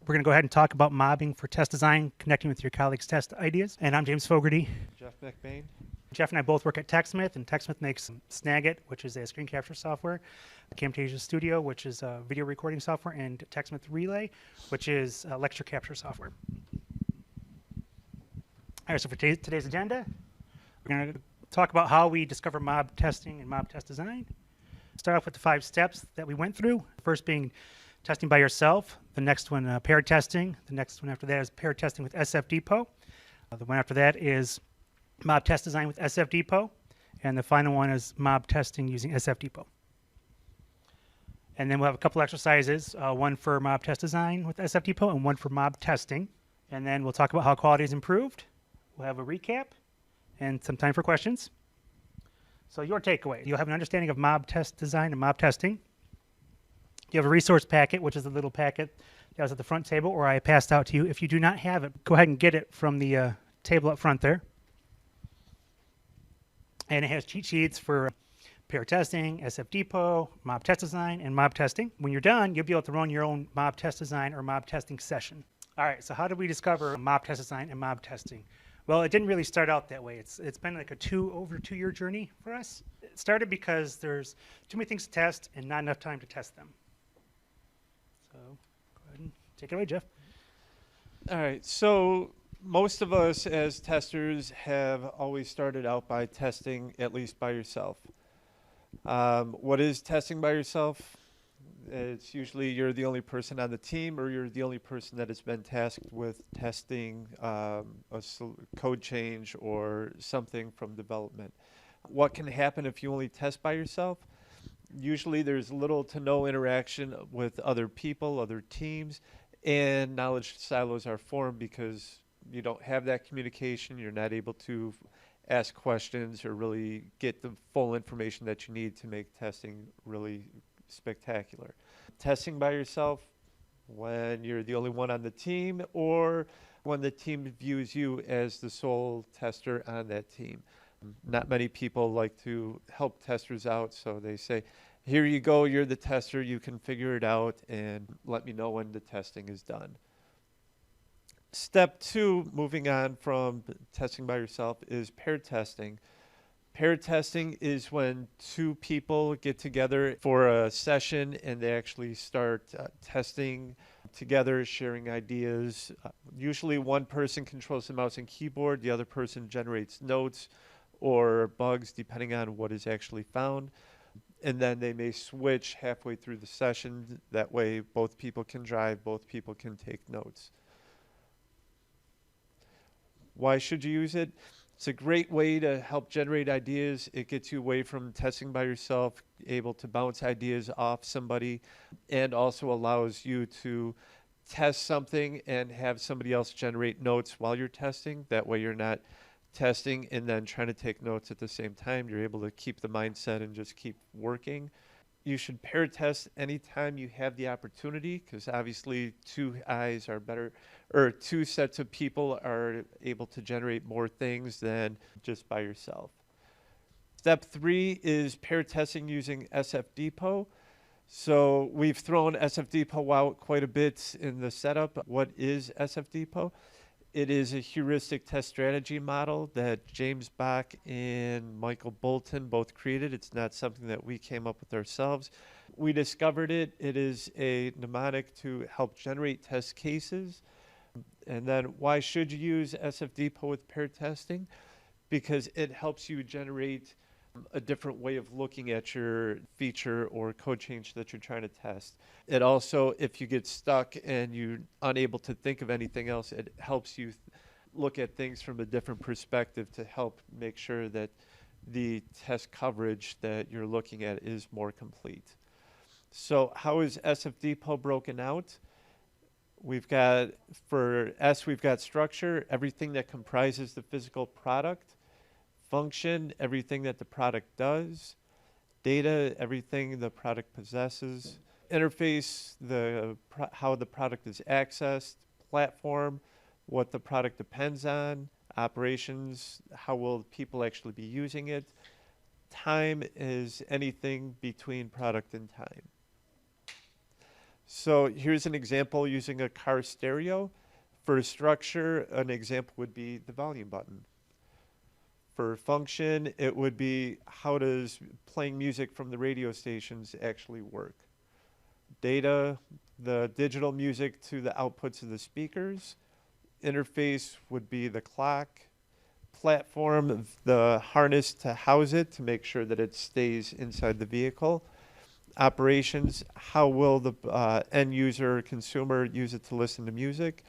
We're going to go ahead and talk about mobbing for test design, connecting with your colleagues' test ideas. And I'm James Fogarty. Jeff MacBane. Jeff and I both work at TechSmith, and TechSmith makes Snagit, which is a screen capture software, Camtasia Studio, which is a video recording software, and TechSmith Relay, which is lecture capture software. All right, so for today's agenda, we're going to talk about how we discover mob testing and mob test design. Start off with the 5 steps that we went through. First being testing by yourself. The next one, paired testing. The next one after that is paired testing with SFDIPOT. The one after that is mob test design with SFDIPOT. And the final one is mob testing using SFDIPOT. And then we'll have a couple exercises, one for mob test design with SFDIPOT and one for mob testing. And then we'll talk about how quality is improved. We'll have a recap and some time for questions. So your takeaway, you'll have an understanding of mob test design and mob testing. You have a resource packet, which is a little packet that was at the front table, or I passed out to you. If you do not have it, go ahead and get it from the table up front there. And it has cheat sheets for pair testing, SFDIPOT, mob test design, and mob testing. When you're done, you'll be able to run your own mob test design or mob testing session. All right, so how did we discover mob test design and mob testing? Well, it didn't really start out that way. It's been like over a 2-year journey for us. It started because there's too many things to test and not enough time to test them. So go ahead and take it away, Jeff. All right, so most of us as testers have always started out by testing at least by yourself. What is testing by yourself? It's usually you're the only person on the team, or you're the only person that has been tasked with testing a code change or something from development. What can happen if you only test by yourself? Usually there's little to no interaction with other people, other teams, and knowledge silos are formed because you don't have that communication. You're not able to ask questions or really get the full information that you need to make testing really spectacular. Testing by yourself when you're the only one on the team, or when the team views you as the sole tester on that team. Not many people like to help testers out, so they say, here you go, you're the tester, you can figure it out and let me know when the testing is done. Step 2, moving on from testing by yourself, is paired testing. Paired testing is when 2 people get together for a session and they actually start testing together, sharing ideas. Usually one person controls the mouse and keyboard, the other person generates notes or bugs depending on what is actually found. And then they may switch halfway through the session. That way both people can drive, both people can take notes. Why should you use it? It's a great way to help generate ideas. It gets you away from testing by yourself, able to bounce ideas off somebody, and also allows you to test something and have somebody else generate notes while you're testing. That way you're not testing and then trying to take notes at the same time. You're able to keep the mindset and just keep working. You should pair test anytime you have the opportunity, because obviously 2 eyes are better, or 2 sets of people are able to generate more things than just by yourself. Step 3 is pair testing using SFDIPOT. So we've thrown SFDIPOT out quite a bit in the setup. What is SFDIPOT? It is a heuristic test strategy model that James Bach and Michael Bolton both created. It's not something that we came up with ourselves. We discovered it. It is a mnemonic to help generate test cases. And then why should you use SFDIPOT with paired testing? Because it helps you generate a different way of looking at your feature or code change that you're trying to test. It also, if you get stuck and you're unable to think of anything else, it helps you look at things from a different perspective to help make sure that the test coverage that you're looking at is more complete. So how is SFDIPOT broken out? We've got, for S, we've got structure, everything that comprises the physical product. Function, everything that the product does. Data, everything the product possesses. Interface, how the product is accessed. Platform, what the product depends on. Operations, how will people actually be using it. Time is anything between product and time. So here's an example using a car stereo. For structure, an example would be the volume button. For function, it would be how does playing music from the radio stations actually work. Data, the digital music to the outputs of the speakers. Interface would be the clock. Platform, the harness to house it to make sure that it stays inside the vehicle. Operations, how will the end user, consumer use it to listen to music.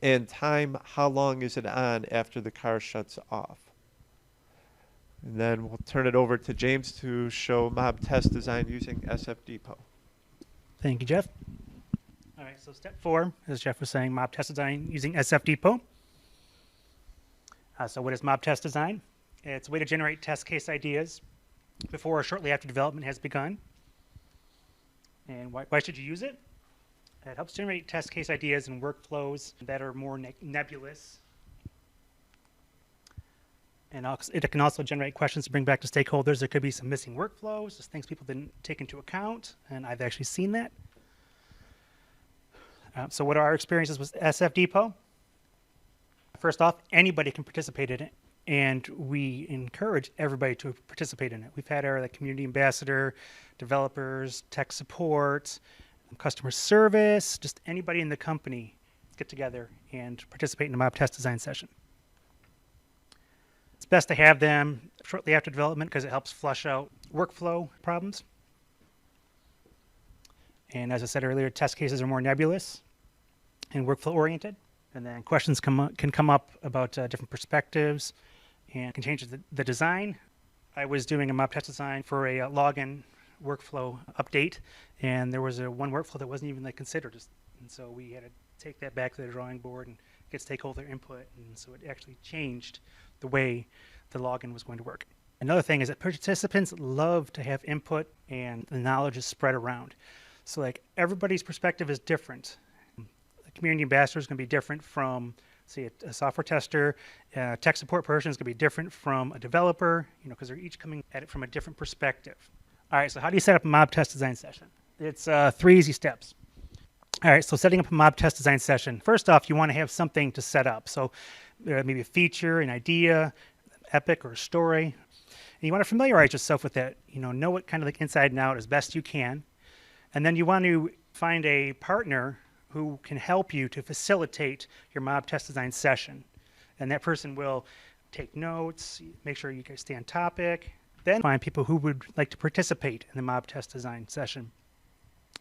And time, how long is it on after the car shuts off. And then we'll turn it over to James to show mob test design using SFDIPOT. Thank you, Jeff. All right, so step 4, as Jeff was saying, mob test design using SFDIPOT. So what is mob test design? It's a way to generate test case ideas before or shortly after development has begun. And why should you use it? It helps generate test case ideas and workflows that are more nebulous. And it can also generate questions to bring back to stakeholders. There could be some missing workflows, just things people didn't take into account, and I've actually seen that. So what are our experiences with SFDIPOT? First off, anybody can participate in it, and we encourage everybody to participate in it. We've had our community ambassador, developers, tech support, customer service, just anybody in the company get together and participate in a mob test design session. It's best to have them shortly after development because it helps flush out workflow problems. And as I said earlier, test cases are more nebulous and workflow oriented. And then questions can come up about different perspectives and can change the design. I was doing a mob test design for a login workflow update, and there was one workflow that wasn't even considered. And so we had to take that back to the drawing board and get stakeholder input. And so it actually changed the way the login was going to work. Another thing is that participants love to have input and the knowledge is spread around. So everybody's perspective is different. The community ambassador is going to be different from, say, a software tester. A tech support person is going to be different from a developer, because they're each coming at it from a different perspective. All right, so how do you set up a mob test design session? It's 3 easy steps. All right, so setting up a mob test design session. First off, you want to have something to set up. So maybe a feature, an idea, epic or a story. And you want to familiarize yourself with that. Know it kind of inside and out as best you can. And then you want to find a partner who can help you to facilitate your mob test design session. And that person will take notes, make sure you guys stay on topic. Then find people who would like to participate in the mob test design session.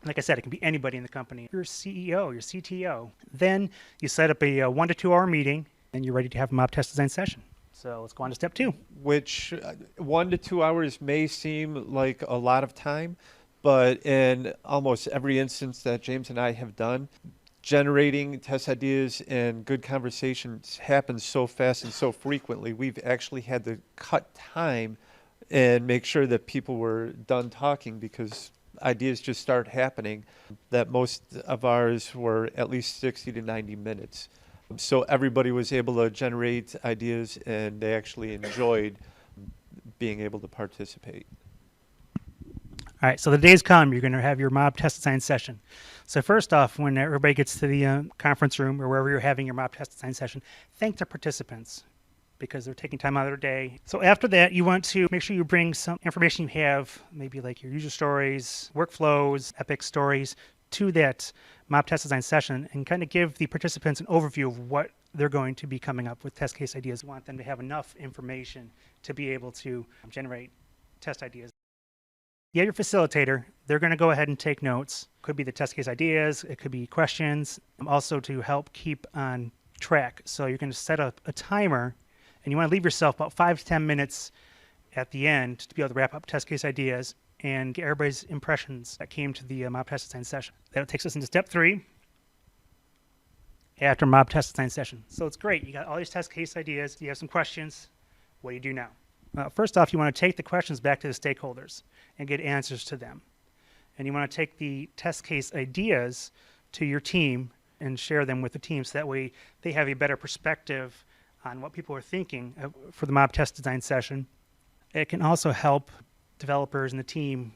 Like I said, it can be anybody in the company. Your CEO, your CTO. Then you set up a 1 to 2 hour meeting and you're ready to have a mob test design session. So let's go on to step 2. Which 1 to 2 hours may seem like a lot of time, but in almost every instance that James and I have done, generating test ideas and good conversations happens so fast and so frequently. We've actually had to cut time and make sure that people were done talking because ideas just start happening, that most of ours were at least 60 to 90 minutes. So everybody was able to generate ideas and they actually enjoyed being able to participate. All right, so the days come, you're going to have your mob test design session. So first off, when everybody gets to the conference room or wherever you're having your mob test design session, thank the participants because they're taking time out of their day. So after that, you want to make sure you bring some information you have, maybe like your user stories, workflows, epic stories, to that mob test design session and kind of give the participants an overview of what they're going to be coming up with test case ideas. You want them to have enough information to be able to generate test ideas. You have your facilitator. They're going to go ahead and take notes. Could be the test case ideas. It could be questions. Also to help keep on track. So you're going to set up a timer and you want to leave yourself about 5 to 10 minutes at the end to be able to wrap up test case ideas and get everybody's impressions that came to the mob test design session. That takes us into step 3 after mob test design session. So it's great. You got all these test case ideas. You have some questions. What do you do now? First off, you want to take the questions back to the stakeholders and get answers to them. And you want to take the test case ideas to your team and share them with the team so that way they have a better perspective on what people are thinking for the mob test design session. It can also help developers and the team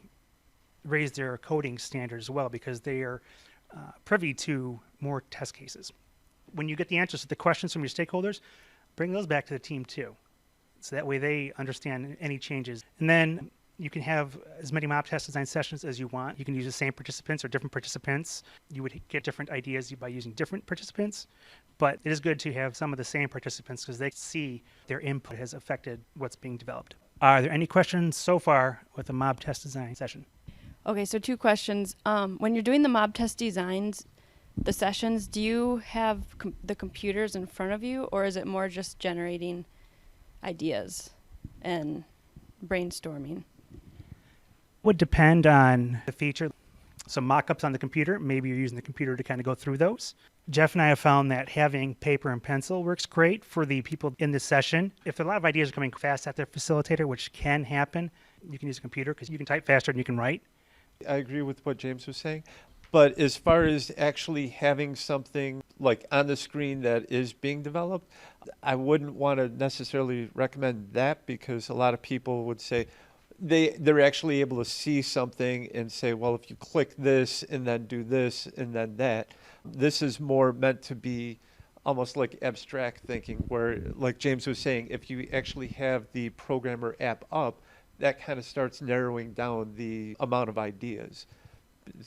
raise their coding standards as well because they are privy to more test cases. When you get the answers to the questions from your stakeholders, bring those back to the team too. So that way they understand any changes. And then you can have as many mob test design sessions as you want. You can use the same participants or different participants. You would get different ideas by using different participants, but it is good to have some of the same participants because they see their input has affected what's being developed. Are there any questions so far with the mob test design session? Okay, so 2 questions. When you're doing the mob test designs, the sessions, do you have the computers in front of you, or is it more just generating ideas and brainstorming? Would depend on the feature. Some mock-ups on the computer, maybe you're using the computer to kind of go through those. Jeff and I have found that having paper and pencil works great for the people in this session. If a lot of ideas are coming fast at their facilitator, which can happen, you can use a computer because you can type faster than you can write. I agree with what James was saying. But as far as actually having something like on the screen that is being developed, I wouldn't want to necessarily recommend that because a lot of people would say they're actually able to see something and say, well, if you click this and then do this and then that. This is more meant to be almost like abstract thinking where, like James was saying, if you actually have the programmer app up, that kind of starts narrowing down the amount of ideas.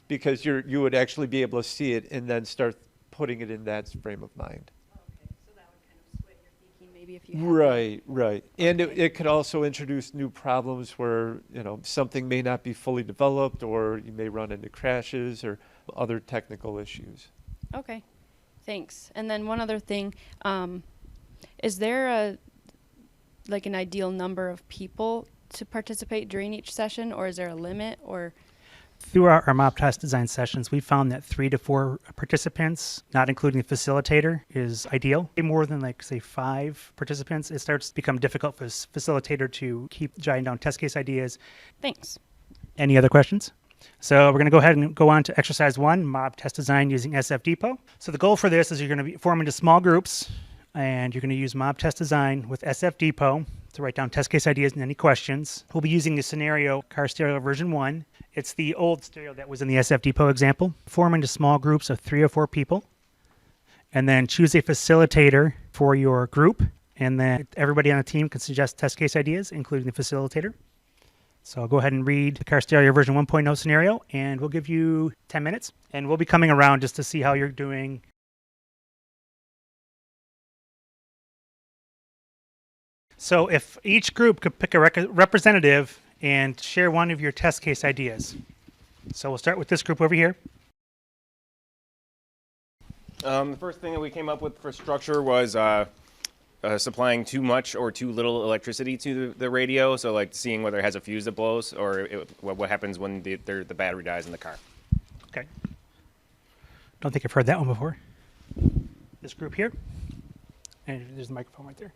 Because you would actually be able to see it and then start putting it in that frame of mind. Okay, so that would kind of sway your thinking maybe if you have Right. And it could also introduce new problems where, something may not be fully developed or you may run into crashes or other technical issues. Okay, thanks. And then one other thing, is there an ideal number of people to participate during each session, or is there a limit, or? Through our mob test design sessions, we found that 3 to 4 participants, not including the facilitator, is ideal. More than say 5 participants, it starts to become difficult for the facilitator to keep jotting down test case ideas. Thanks. Any other questions? So we're going to go ahead and go on to exercise 1, mob test design using SFDIPOT. So the goal for this is you're going to be form into small groups, and you're going to use mob test design with SFDIPOT to write down test case ideas and any questions. We'll be using the scenario car stereo version 1. It's the old stereo that was in the SFDIPOT example. Form into small groups of 3 or 4 people, and then choose a facilitator for your group, and then everybody on the team can suggest test case ideas, including the facilitator. So I'll go ahead and read the car stereo version 1.0 scenario, and we'll give you 10 minutes, and we'll be coming around just to see how you're doing. So if each group could pick a representative and share one of your test case ideas. So we'll start with this group over here. The first thing that we came up with for structure was supplying too much or too little electricity to the radio. So like seeing whether it has a fuse that blows or what happens when the battery dies in the car. Okay. Don't think I've heard that one before. This group here. And there's the microphone right there.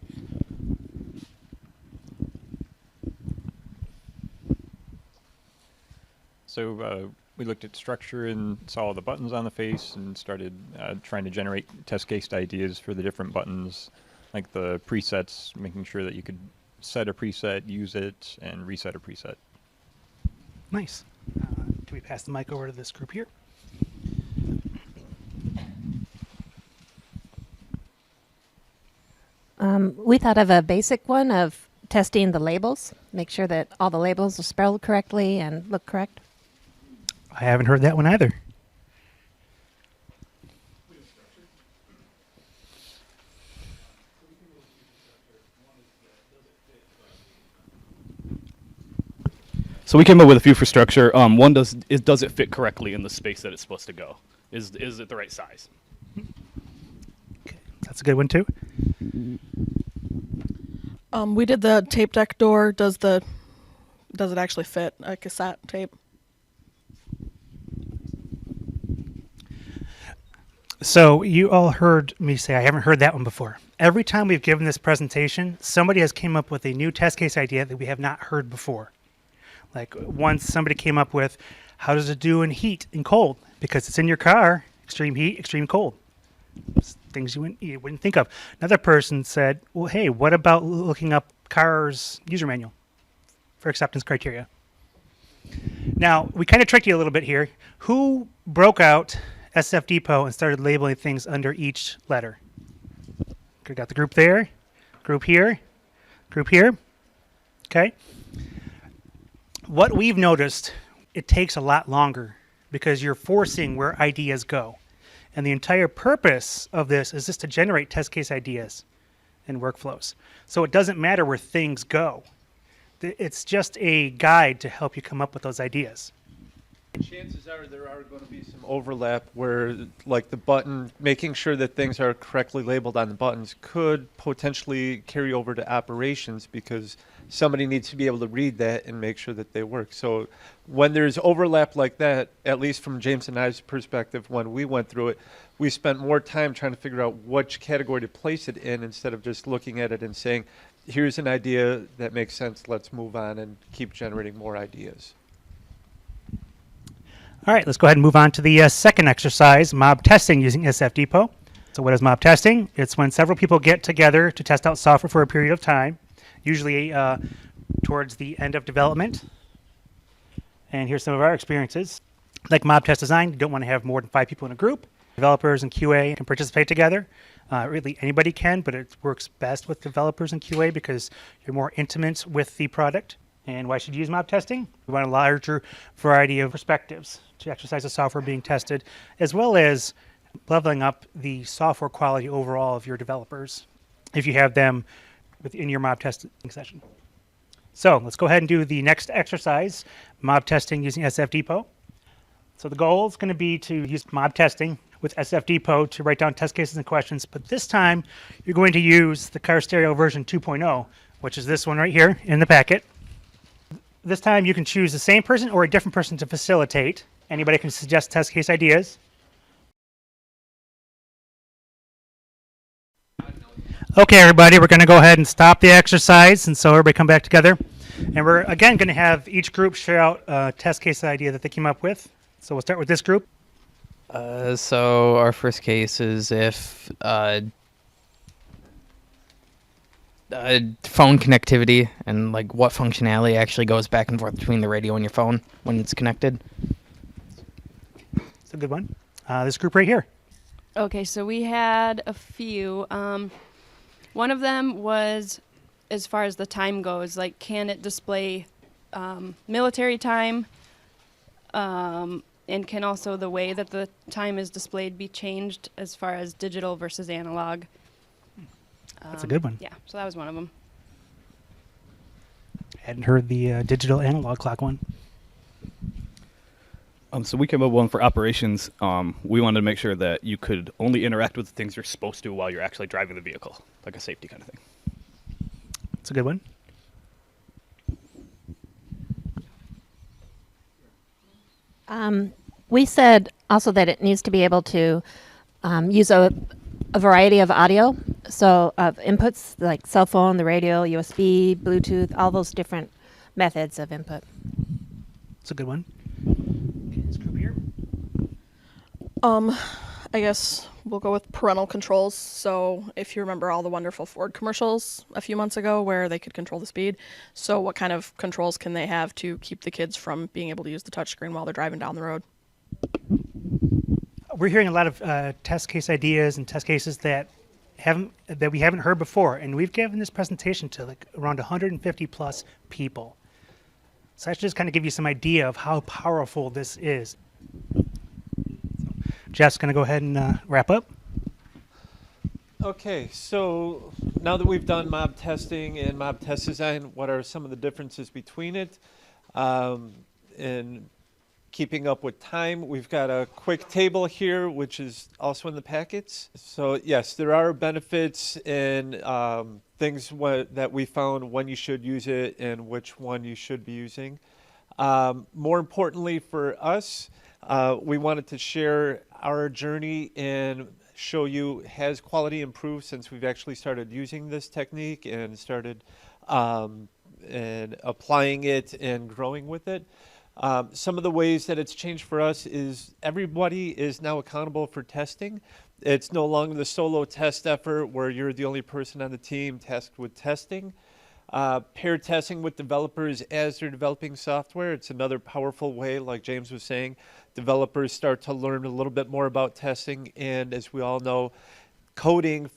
So we looked at structure and saw all the buttons on the face and started trying to generate test case ideas for the different buttons, like the presets, making sure that you could set a preset, use it, and reset a preset. Nice. Do we pass the mic over to this group here? We thought of a basic one of testing the labels, make sure that all the labels are spelled correctly and look correct. I haven't heard that one either. So we came up with a few for structure. One does it fit correctly in the space that it's supposed to go? Is it the right size? Okay. That's a good one too. We did the tape deck door. Does it actually fit a cassette tape? So you all heard me say I haven't heard that one before. Every time we've given this presentation, somebody has came up with a new test case idea that we have not heard before. Like once somebody came up with, how does it do in heat and cold? Because it's in your car, extreme heat, extreme cold. Things you wouldn't think of. Another person said, well, hey, what about looking up cars user manual for acceptance criteria? Now, we kind of tricked you a little bit here. Who broke out SFDIPOT and started labeling things under each letter. Okay, got the group there, group here, group here. Okay. What we've noticed, it takes a lot longer because you're forcing where ideas go. And the entire purpose of this is just to generate test case ideas and workflows. So it doesn't matter where things go. It's just a guide to help you come up with those ideas. Chances are there are going to be some overlap where, like the button, making sure that things are correctly labeled on the buttons could potentially carry over to operations because somebody needs to be able to read that and make sure that they work. So when there's overlap like that, at least from James and I's perspective, when we went through it, we spent more time trying to figure out which category to place it in instead of just looking at it and saying, here's an idea that makes sense, let's move on and keep generating more ideas. All right, let's go ahead and move on to the second exercise, mob testing using SFDIPOT. So what is mob testing? It's when several people get together to test out software for a period of time, usually towards the end of development. And here's some of our experiences. Like mob test design, you don't want to have more than 5 people in a group. Developers and QA can participate together. Really anybody can, but it works best with developers and QA because you're more intimate with the product. And why should you use mob testing? We want a larger variety of perspectives to exercise the software being tested, as well as leveling up the software quality overall of your developers if you have them within your mob testing session. So let's go ahead and do the next exercise, mob testing using SFDIPOT. So the goal is going to be to use mob testing with SFDIPOT to write down test cases and questions, but this time you're going to use the Car Stereo version 2.0, which is this one right here in the packet. This time you can choose the same person or a different person to facilitate. Anybody can suggest test case ideas. Okay, everybody, we're going to go ahead and stop the exercise, and so everybody come back together. And we're, again, going to have each group share out a test case idea that they came up with. So we'll start with this group. So our first case is if phone connectivity and like what functionality actually goes back and forth between the radio and your phone when it's connected. It's a good one. This group right here. Okay, so we had a few. One of them was, as far as the time goes, like can it display military time? And can also the way that the time is displayed be changed as far as digital versus analog? That's a good one. Yeah, so that was one of them. Hadn't heard the digital analog clock one. So we came up with one for operations. We wanted to make sure that you could only interact with the things you're supposed to while you're actually driving the vehicle, like a safety kind of thing. That's a good one. We said also that it needs to be able to use a variety of audio, so of inputs like cell phone, the radio, USB, Bluetooth, all those different methods of input. That's a good one. Okay, this group here. I guess we'll go with parental controls. So if you remember all the wonderful Ford commercials a few months ago where they could control the speed, so what kind of controls can they have to keep the kids from being able to use the touchscreen while they're driving down the road? We're hearing a lot of test case ideas and test cases that we haven't heard before, and we've given this presentation to like around 150 plus people. So I should just kind of give you some idea of how powerful this is. Jeff's going to go ahead and wrap up. Okay, so now that we've done mob testing and mob test design, what are some of the differences between it? And keeping up with time, we've got a quick table here, which is also in the packets. So yes, there are benefits and things that we found when you should use it and which one you should be using. More importantly for us, we wanted to share our journey and show you has quality improved since we've actually started using this technique and started and applying it and growing with it. Some of the ways that it's changed for us is everybody is now accountable for testing. It's no longer the solo test effort where you're the only person on the team tasked with testing. Pair testing with developers as they're developing software. It's another powerful way, like James was saying, developers start to learn a little bit more about testing. And as we all know, coding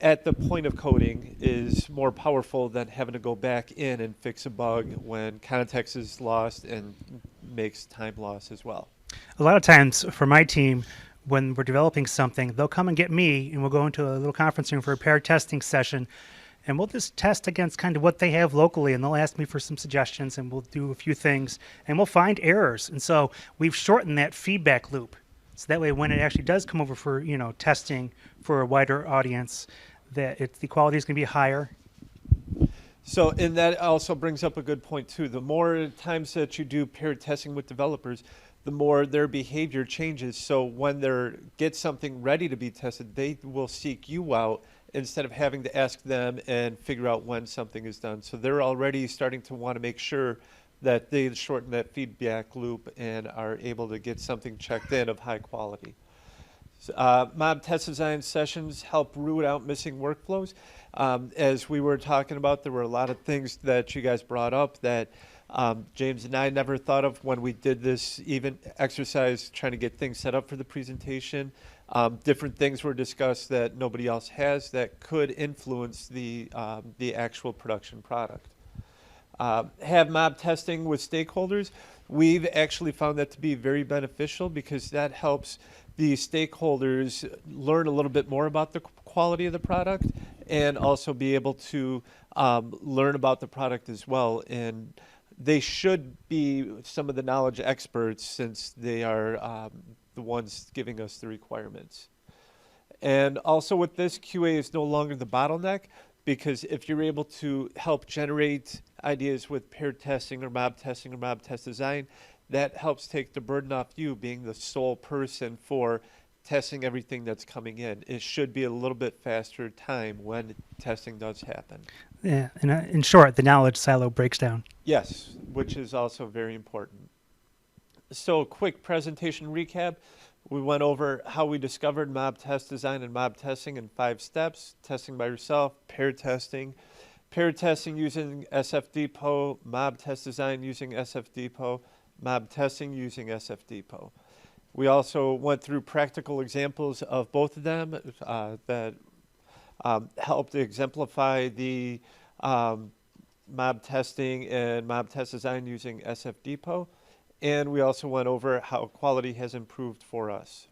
at the point of coding is more powerful than having to go back in and fix a bug when context is lost and makes time loss as well. A lot of times for my team, when we're developing something, they'll come and get me and we'll go into a little conference room for a pair testing session, and we'll just test against kind of what they have locally, and they'll ask me for some suggestions, and we'll do a few things, and we'll find errors. And so we've shortened that feedback loop. So that way when it actually does come over for, testing for a wider audience, that the quality is going to be higher. So, and that also brings up a good point too. The more times that you do paired testing with developers, the more their behavior changes. So when they get something ready to be tested, they will seek you out instead of having to ask them and figure out when something is done. So they're already starting to want to make sure that they shorten that feedback loop and are able to get something checked in of high quality. Mob test design sessions help root out missing workflows. As we were talking about, there were a lot of things that you guys brought up that James and I never thought of when we did this even exercise trying to get things set up for the presentation. Different things were discussed that nobody else has that could influence the actual production product. Have mob testing with stakeholders. We've actually found that to be very beneficial because that helps the stakeholders learn a little bit more about the quality of the product and also be able to learn about the product as well. And they should be some of the knowledge experts since they are the ones giving us the requirements. And also with this, QA is no longer the bottleneck, because if you're able to help generate ideas with paired testing or mob test design, that helps take the burden off you being the sole person for testing everything that's coming in. It should be a little bit faster time when testing does happen. Yeah, and in short, the knowledge silo breaks down. Yes, which is also very important. So quick presentation recap. We went over how we discovered mob test design and mob testing in 5 steps: testing by yourself, paired testing using SFDIPOT, mob test design using SFDIPOT, mob testing using SFDIPOT. We also went through practical examples of both of them that helped exemplify the mob testing and mob test design using SFDIPOT. And we also went over how quality has improved for us.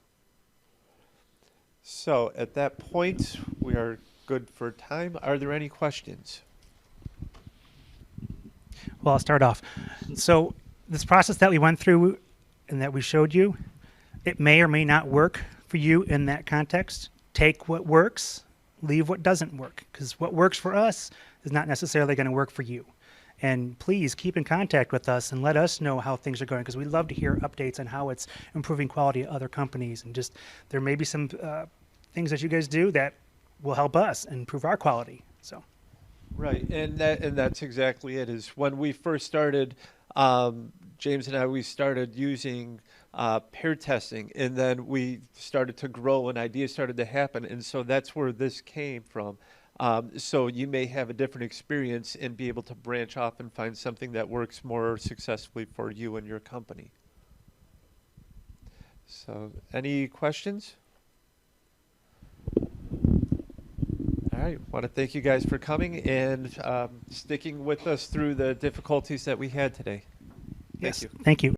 So at that point, we are good for time. Are there any questions? Well, I'll start off. So this process that we went through and that we showed you, it may or may not work for you in that context. Take what works, leave what doesn't work, because what works for us is not necessarily going to work for you. And please keep in contact with us and let us know how things are going, because we'd love to hear updates on how it's improving quality at other companies. And just there may be some things that you guys do that will help us improve our quality. So, right, and that's exactly it. Is when we first started, James and I, we started using pair testing, and then we started to grow, and ideas started to happen, and so that's where this came from. So you may have a different experience and be able to branch off and find something that works more successfully for you and your company. So any questions? All right, want to thank you guys for coming and sticking with us through the difficulties that we had today. Thank you. Thank you.